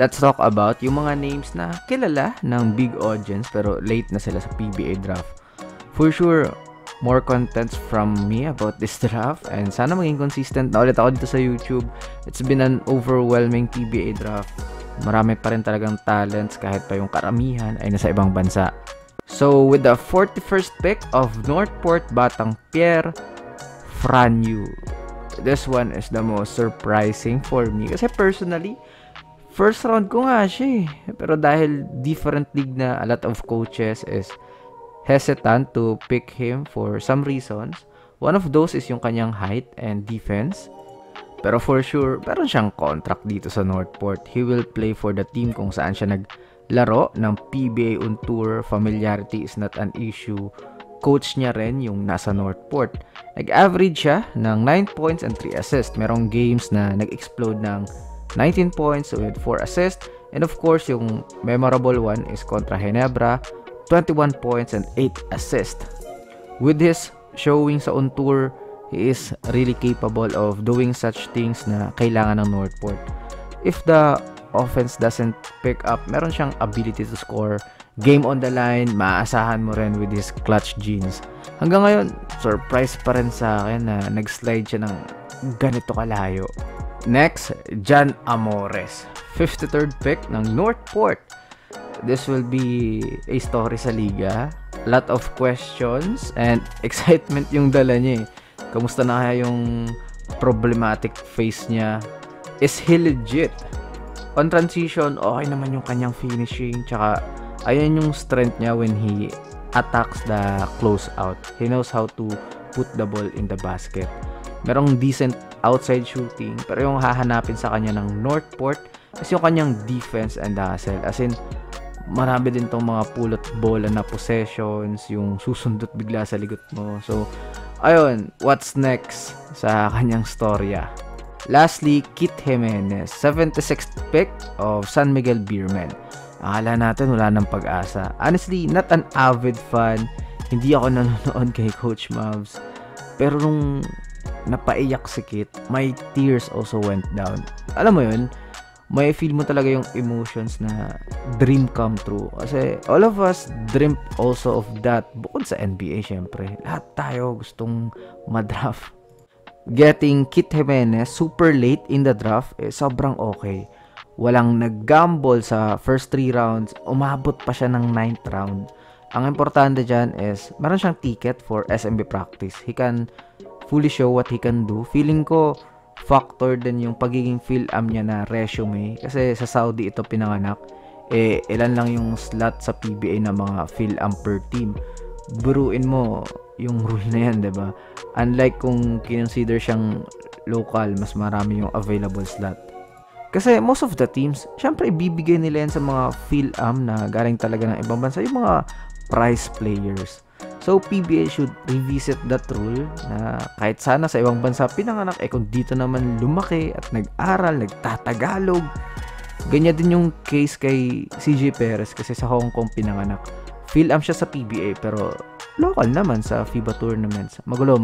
let's talk about yung mga names na kilala ng big audience pero late na sila sa PBA draft. For sure, more contents from me about this draft and sana maging consistent na ulit ako dito sa YouTube. It's been an overwhelming PBA draft. Marami pa rin talagang talents kahit pa yung karamihan ay nasa ibang bansa. So with the 41st pick of Northport Batang Pierre Franyu. This one is the most surprising for me kasi personally, first round ko nga siya eh. Pero dahil different league na a lot of coaches is hesitant to pick him for some reasons. One of those is yung kanyang height and defense. Pero for sure, meron siyang contract dito sa Northport. He will play for the team kung saan siya naglaro ng PBA on tour. Familiarity is not an issue. Coach niya rin yung nasa Northport. Nag-average siya ng 9 points and 3 assists. Merong games na nag-explode ng 19 points with 4 assists. And of course, yung memorable one is kontra Ginebra, 21 points and 8 assists. With his showing sa on tour, he is really capable of doing such things na kailangan ng Northport. If the offense doesn't pick up, meron siyang ability to score. Game on the line, maaasahan mo rin with his clutch genes. Hanggang ngayon, surprise pa rin sa akin na nag-slide siya ng ganito kalayo. Next, Jan Amores, 53rd pick ng Northport. This will be a story sa liga. A lot of questions and excitement yung dala niya eh. Kamusta na kaya yung problematic face niya? Is he legit? On transition, okay naman yung kanyang finishing. Tsaka, ayan yung strength niya when he attacks the close-out. He knows how to put the ball in the basket. Merong decent outside shooting. Pero yung hahanapin sa kanya ng Northport is yung kanyang defense and hustle. As in, marami din tong mga pulot bola na possessions, yung susundot bigla sa ligot mo. So, ayun, what's next sa kanyang storya? Lastly, Kit Jimenez, 76th pick of San Miguel Beermen. Akala natin wala ng pag-asa. Honestly, not an avid fan. Hindi ako nanonood kay Coach Mavs. Pero nung napaiyak si Kit, my tears also went down. Alam mo yun, may feel mo talaga yung emotions na dream come true. Kasi all of us dream also of that. Bukod sa NBA, syempre. Lahat tayo gustong madraft. Getting Kit Jimenez super late in the draft, sobrang okay. Walang nag-gamble sa first 3 rounds. Umabot pa siya ng 9th round. Ang importante dyan is, meron siyang ticket for SMB practice. He can fully show what he can do. Feeling ko, factor din yung pagiging Phil-Am niya na resume. Kasi sa Saudi ito pinanganak. Ilan lang yung slot sa PBA na mga Phil-Am per team. Buruin mo yung rule na yan, diba? Unlike kung kinonsider siyang local, mas marami yung available slot. Kasi most of the teams, syempre ibibigay nila yan sa mga Phil-Am na galing talaga ng ibang bansa, yung mga prize players. So, PBA should revisit that rule na kahit sana sa ibang bansa pinanganak, kung dito naman lumaki at nag-aral, nagtatagalog. Ganyan din yung case kay CJ Perez kasi sa Hong Kong pinanganak. Phil-Am siya sa PBA pero local naman sa FIBA tournaments. Magulo.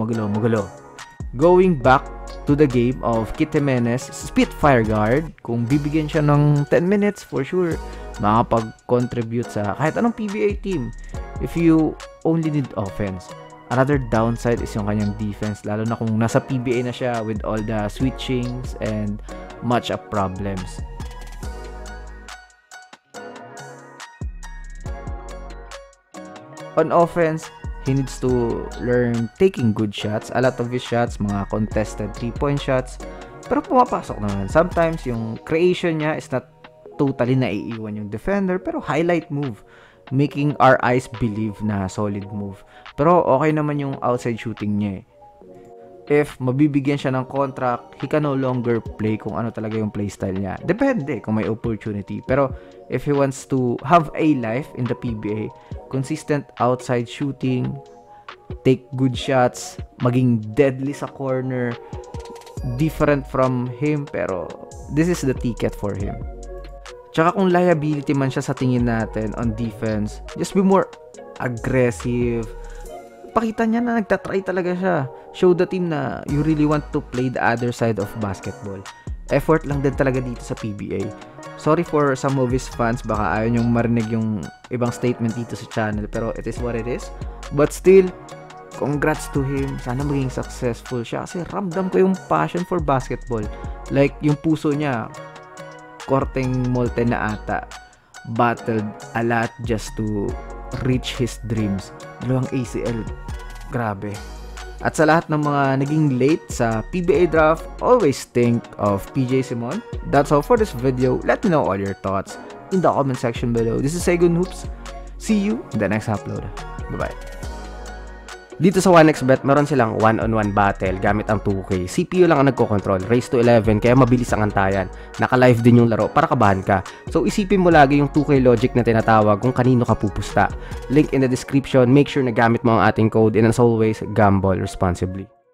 Going back to the game of Kit Jimenez, Spitfire guard, kung bibigyan siya ng 10 minutes, for sure, makapag-contribute sa kahit anong PBA team if you only need offense. Another downside is yung kanyang defense, lalo na kung nasa PBA na siya with all the switchings and match-up problems. On offense, he needs to learn taking good shots. A lot of his shots, mga contested 3-point shots. Pero pumapasok naman. Sometimes, yung creation niya is not totally naiiwan yung defender, pero highlight move. Making our eyes believe na solid move. Pero okay naman yung outside shooting niya eh. If mabibigyan siya ng contract, he can no longer play kung ano talaga yung playstyle niya. Depende kung may opportunity. Pero if he wants to have a life in the PBA, consistent outside shooting, take good shots, maging deadly sa corner, different from him, pero this is the ticket for him. Tsaka kung liability man siya sa tingin natin on defense, just be more aggressive. Pakita niya na nagtatry talaga siya. Show the team na you really want to play the other side of basketball. Effort lang din talaga dito sa PBA. Sorry for some of his fans, baka ayaw nyong marinig yung ibang statement dito sa channel, pero it is what it is. But still, congrats to him. Sana maging successful siya kasi ramdam ko yung passion for basketball. Like, yung puso niya, korteng molten na ata. Battled a lot just to reach his dreams. 2 ACL. Grabe. At sa lahat ng mga naging late sa PBA draft, always think of PJ Simon. That's all for this video. Let me know all your thoughts in the comment section below. This is Segun Hoops. See you in the next upload. Bye-bye. Dito sa 1xBet, meron silang one-on-one battle gamit ang 2K. CPU lang ang nagko-control, race to 11, kaya mabilis ang antayan. Naka-live din yung laro para kabahan ka. So isipin mo lagi yung 2K logic na tinatawag kung kanino ka pupusta. Link in the description, make sure na gamit mo ang ating code, and as always, gamble responsibly.